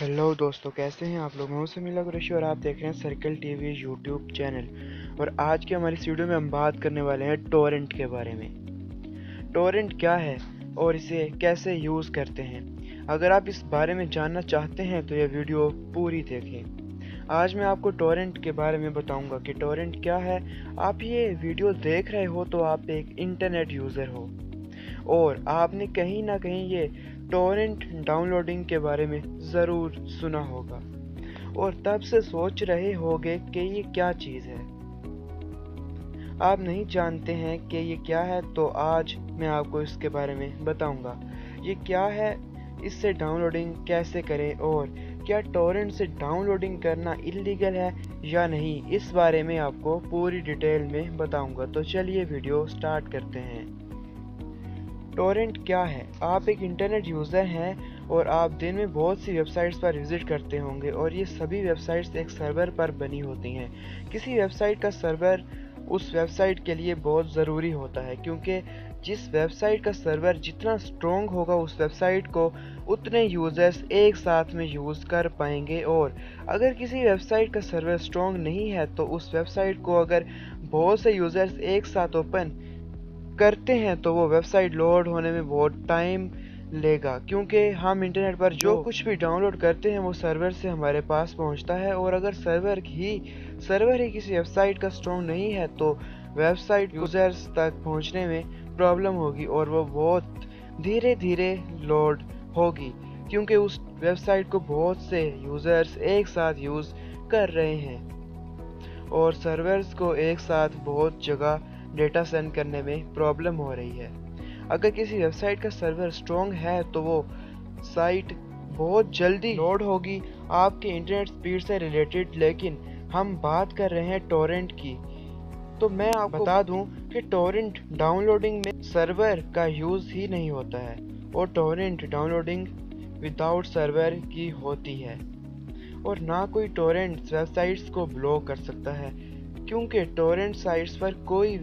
Hello दोस्तों, कैसे हैं आप लोग। मैं हूं समीला कुरैशी और आप देख रहे हैं सर्कल टीवी यूट्यूब चैनल। और आज की हमारी इस वीडियो में हम बात करने वाले हैं टोरेंट के बारे में। टोरेंट क्या है और इसे कैसे यूज़ करते हैं। अगर आप इस बारे में जानना चाहते हैं तो यह वीडियो पूरी देखें। आज मैं आपको टोरेंट के बारे में बताऊंगा कि टोरेंट क्या है। आप ये वीडियो देख रहे हो तो आप एक इंटरनेट यूज़र हो और आपने कहीं ना कहीं ये टोरेंट डाउनलोडिंग के बारे में ज़रूर सुना होगा और तब से सोच रहे होंगे कि ये क्या चीज़ है। आप नहीं जानते हैं कि ये क्या है, तो आज मैं आपको इसके बारे में बताऊंगा। ये क्या है, इससे डाउनलोडिंग कैसे करें और क्या टोरेंट से डाउनलोडिंग करना इलीगल है या नहीं, इस बारे में आपको पूरी डिटेल में बताऊंगा। तो चलिए वीडियो स्टार्ट करते हैं। टोरेंट क्या है। आप एक इंटरनेट यूज़र हैं और आप दिन में बहुत सी वेबसाइट्स पर विज़िट करते होंगे और ये सभी वेबसाइट्स एक सर्वर पर बनी होती हैं। किसी वेबसाइट का सर्वर उस वेबसाइट के लिए बहुत ज़रूरी होता है, क्योंकि जिस वेबसाइट का सर्वर जितना स्ट्रॉन्ग होगा उस वेबसाइट को उतने यूज़र्स एक साथ में यूज़ कर पाएंगे। और अगर किसी वेबसाइट का सर्वर स्ट्रॉन्ग नहीं है तो उस वेबसाइट को अगर बहुत से यूज़र्स एक साथ ओपन करते हैं तो वो वेबसाइट लोड होने में बहुत टाइम लेगा, क्योंकि हम इंटरनेट पर जो कुछ भी डाउनलोड करते हैं वो सर्वर से हमारे पास पहुंचता है। और अगर सर्वर ही किसी वेबसाइट का स्ट्रॉन्ग नहीं है तो वेबसाइट यूजर्स तक पहुंचने में प्रॉब्लम होगी और वो बहुत धीरे धीरे लोड होगी, क्योंकि उस वेबसाइट को बहुत से यूजर्स एक साथ यूज़ कर रहे हैं और सर्वर्स को एक साथ बहुत जगह डेटा सेंड करने में प्रॉब्लम हो रही है। अगर किसी वेबसाइट का सर्वर स्ट्रॉन्ग है तो वो साइट बहुत जल्दी लोड होगी आपके इंटरनेट स्पीड से रिलेटेड। लेकिन हम बात कर रहे हैं टोरेंट की, तो मैं आपको बता दूं कि टोरेंट डाउनलोडिंग में सर्वर का यूज़ ही नहीं होता है और टोरेंट डाउनलोडिंग विदाउट सर्वर की होती है। और ना कोई टोरेंट वेबसाइट्स को ब्लॉक कर सकता है, क्योंकि टोरेंट साइट्स पर कोई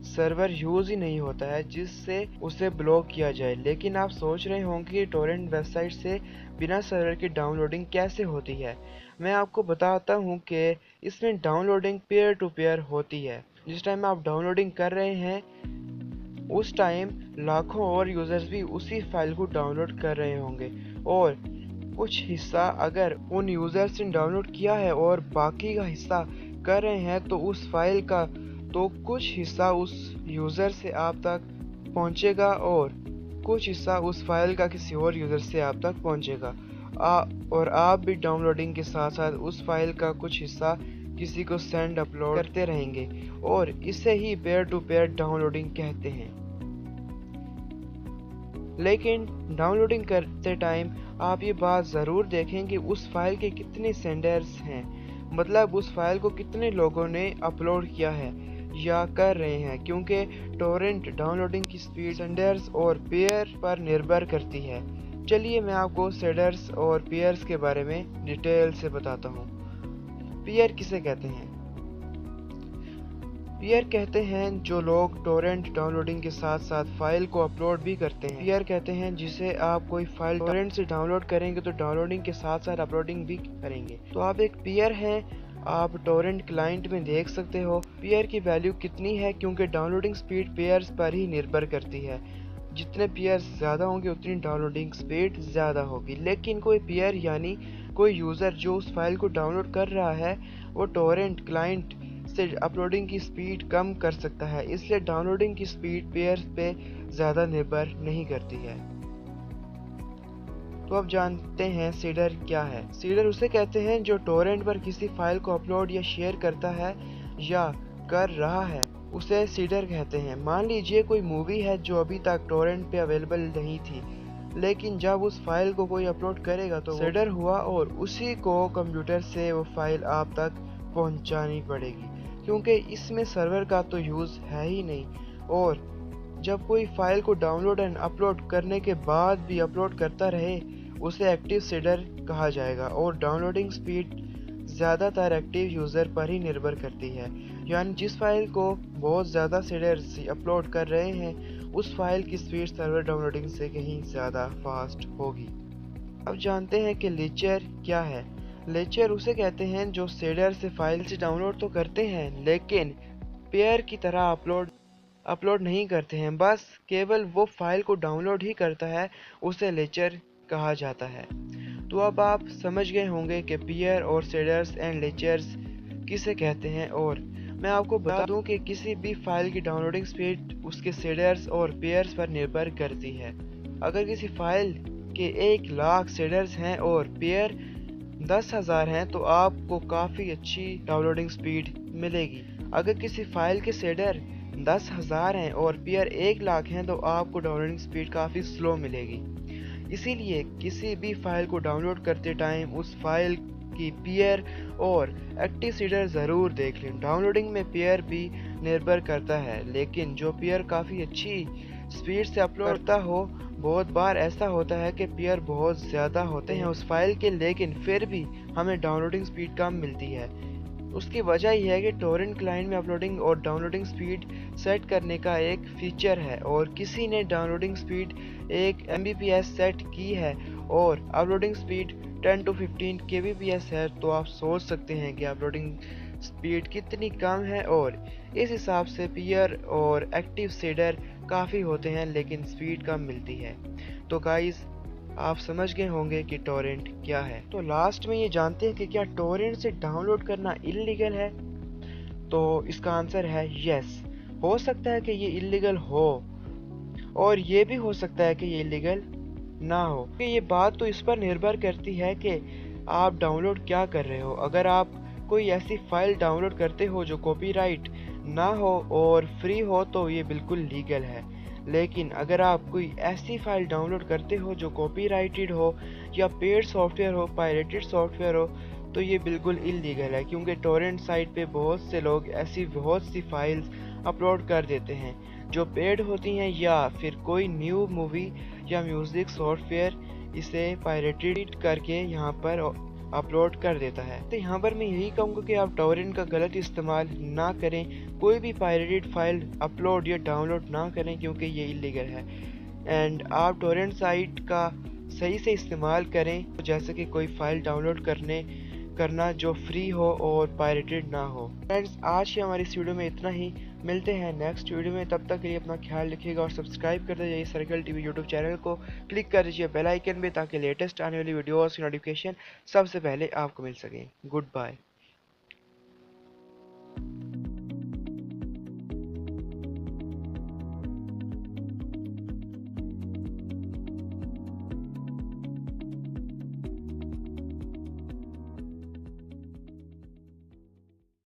सर्वर यूज़ ही नहीं होता है जिससे उसे ब्लॉक किया जाए। लेकिन आप सोच रहे होंगे कि टोरेंट वेबसाइट से बिना सर्वर की डाउनलोडिंग कैसे होती है। मैं आपको बताता हूँ कि इसमें डाउनलोडिंग पेयर टू पेयर होती है। जिस टाइम आप डाउनलोडिंग कर रहे हैं उस टाइम लाखों और यूज़र्स भी उसी फाइल को डाउनलोड कर रहे होंगे और कुछ हिस्सा अगर उन यूज़र्स ने डाउनलोड किया है और बाकी का हिस्सा कर रहे हैं तो उस फाइल का तो कुछ हिस्सा उस यूज़र से आप तक पहुंचेगा और कुछ हिस्सा उस फाइल का किसी और यूज़र से आप तक पहुंचेगा। और आप भी डाउनलोडिंग के साथ साथ उस फाइल का कुछ हिस्सा किसी को सेंड अपलोड करते रहेंगे और इसे ही पेयर टू पेयर डाउनलोडिंग कहते हैं। लेकिन डाउनलोडिंग करते टाइम आप ये बात ज़रूर देखें कि उस फाइल के कितने सेंडर्स हैं, मतलब उस फाइल को कितने लोगों ने अपलोड किया है या कर रहे हैं, क्योंकि टोरेंट डाउनलोडिंग की स्पीड सेंडर्स और पेयर पर निर्भर करती है। चलिए मैं आपको सेंडर्स और पेयर्स के बारे में डिटेल से बताता हूँ। पेयर किसे कहते हैं। पेयर कहते हैं जो लोग टोरेंट डाउनलोडिंग के साथ साथ फाइल को अपलोड भी करते हैं। पेयर कहते हैं जिसे आप कोई फाइल टोरेंट से डाउनलोड करेंगे तो डाउनलोडिंग के साथ साथ अपलोडिंग भी करेंगे तो आप एक पेयर हैं। आप टोरेंट क्लाइंट में देख सकते हो पेयर की वैल्यू कितनी है, क्योंकि डाउनलोडिंग स्पीड पेयर्स पर ही निर्भर करती है। जितने पेयर्स ज़्यादा होंगे उतनी डाउनलोडिंग स्पीड ज़्यादा होगी। लेकिन कोई पेयर यानी कोई यूज़र जो उस फाइल को डाउनलोड कर रहा है वो टोरेंट क्लाइंट से अपलोडिंग की स्पीड कम कर सकता है, इसलिए डाउनलोडिंग की स्पीड पेयर्स पे ज़्यादा निर्भर नहीं करती है। तो अब जानते हैं सीडर क्या है। सीडर उसे कहते हैं जो टोरेंट पर किसी फाइल को अपलोड या शेयर करता है या कर रहा है, उसे सीडर कहते हैं। मान लीजिए कोई मूवी है जो अभी तक टोरेंट पे अवेलेबल नहीं थी, लेकिन जब उस फाइल को कोई अपलोड करेगा तो सीडर हुआ और उसी को कंप्यूटर से वो फाइल आप तक पहुंचानी पड़ेगी, क्योंकि इसमें सर्वर का तो यूज़ है ही नहीं। और जब कोई फाइल को डाउनलोड एंड अपलोड करने के बाद भी अपलोड करता रहे उसे एक्टिव सीडर कहा जाएगा। और डाउनलोडिंग स्पीड ज़्यादातर एक्टिव यूज़र पर ही निर्भर करती है, यानी जिस फाइल को बहुत ज़्यादा सीडर्स अपलोड कर रहे हैं उस फाइल की स्पीड सर्वर डाउनलोडिंग से कहीं ज़्यादा फास्ट होगी। अब जानते हैं कि लेचर क्या है। लेचर उसे कहते हैं जो शेडर से फाइल से डाउनलोड तो करते हैं लेकिन पेयर की तरह अपलोड नहीं करते हैं, बस केवल वो फाइल को डाउनलोड ही करता है, उसे लेचर कहा जाता है। तो अब आप समझ गए होंगे कि पेयर और शेडर्स एंड लेचर्स किसे कहते हैं। और मैं आपको बता दूं कि किसी भी फाइल की डाउनलोडिंग स्पीड उसके शेडर्स और पेयर्स पर निर्भर करती है। अगर किसी फाइल के 1,00,000 शेडर्स हैं और पेयर 10,000 हैं तो आपको काफ़ी अच्छी डाउनलोडिंग स्पीड मिलेगी। अगर किसी फाइल के शेडर 10,000 हैं और पेयर 1,00,000 हैं तो आपको डाउनलोडिंग स्पीड काफ़ी स्लो मिलेगी। इसीलिए किसी भी फाइल को डाउनलोड करते टाइम उस फाइल की पेयर और एक्टिव शेडर ज़रूर देख लें। डाउनलोडिंग में पेयर भी निर्भर करता है, लेकिन जो पेयर काफ़ी अच्छी स्पीड से अपलोड करता हो, बहुत बार ऐसा होता है कि पेयर बहुत ज़्यादा होते हैं उस फाइल के, लेकिन फिर भी हमें डाउनलोडिंग स्पीड कम मिलती है। उसकी वजह यह है कि टोरेंट क्लाइंट में अपलोडिंग और डाउनलोडिंग स्पीड सेट करने का एक फीचर है और किसी ने डाउनलोडिंग स्पीड 1 Mbps सेट की है और अपलोडिंग स्पीड 10 to 15 kbps है, तो आप सोच सकते हैं कि अपलोडिंग स्पीड कितनी कम है। और इस हिसाब से पेयर और एक्टिव शेडर काफ़ी होते हैं लेकिन स्पीड कम मिलती है। तो गाइस, आप समझ गए होंगे कि टोरेंट क्या है। तो लास्ट में ये जानते हैं कि क्या टोरेंट से डाउनलोड करना इल्लीगल है। तो इसका आंसर है यस। हो सकता है कि ये इल्लीगल हो और ये भी हो सकता है कि ये इल्लीगल ना हो। ये बात तो इस पर निर्भर करती है कि आप डाउनलोड क्या कर रहे हो। अगर आप कोई ऐसी फाइल डाउनलोड करते हो जो कॉपीराइट ना हो और फ्री हो तो ये बिल्कुल लीगल है। लेकिन अगर आप कोई ऐसी फाइल डाउनलोड करते हो जो कॉपीराइटेड हो या पेड सॉफ्टवेयर हो, पायरेटेड सॉफ्टवेयर हो, तो ये बिल्कुल इल्लीगल है, क्योंकि टोरेंट साइट पे बहुत से लोग ऐसी बहुत सी फाइल्स अपलोड कर देते हैं जो पेड होती हैं या फिर कोई न्यू मूवी या म्यूज़िक सॉफ्टवेयर इसे पायरेटेड करके यहाँ पर अपलोड कर देता है। तो यहाँ पर मैं यही कहूँगा कि आप टोरेंट का गलत इस्तेमाल ना करें, कोई भी पायरेटेड फाइल अपलोड या डाउनलोड ना करें क्योंकि ये इलीगल है। एंड आप टोरेंट साइट का सही से इस्तेमाल करें, जैसे कि कोई फाइल डाउनलोड करना जो फ्री हो और पायरेटेड ना हो। फ्रेंड्स, आज की हमारी इस वीडियो में इतना ही। मिलते हैं नेक्स्ट वीडियो में, तब तक के लिए अपना ख्याल रखिएगा और सब्सक्राइब करते जाइए सर्कल टीवी यूट्यूब चैनल को। क्लिक कर दीजिए बेल आइकन पे ताकि लेटेस्ट आने वाली वीडियोस की नोटिफिकेशन सबसे पहले आपको मिल सके। Good bye.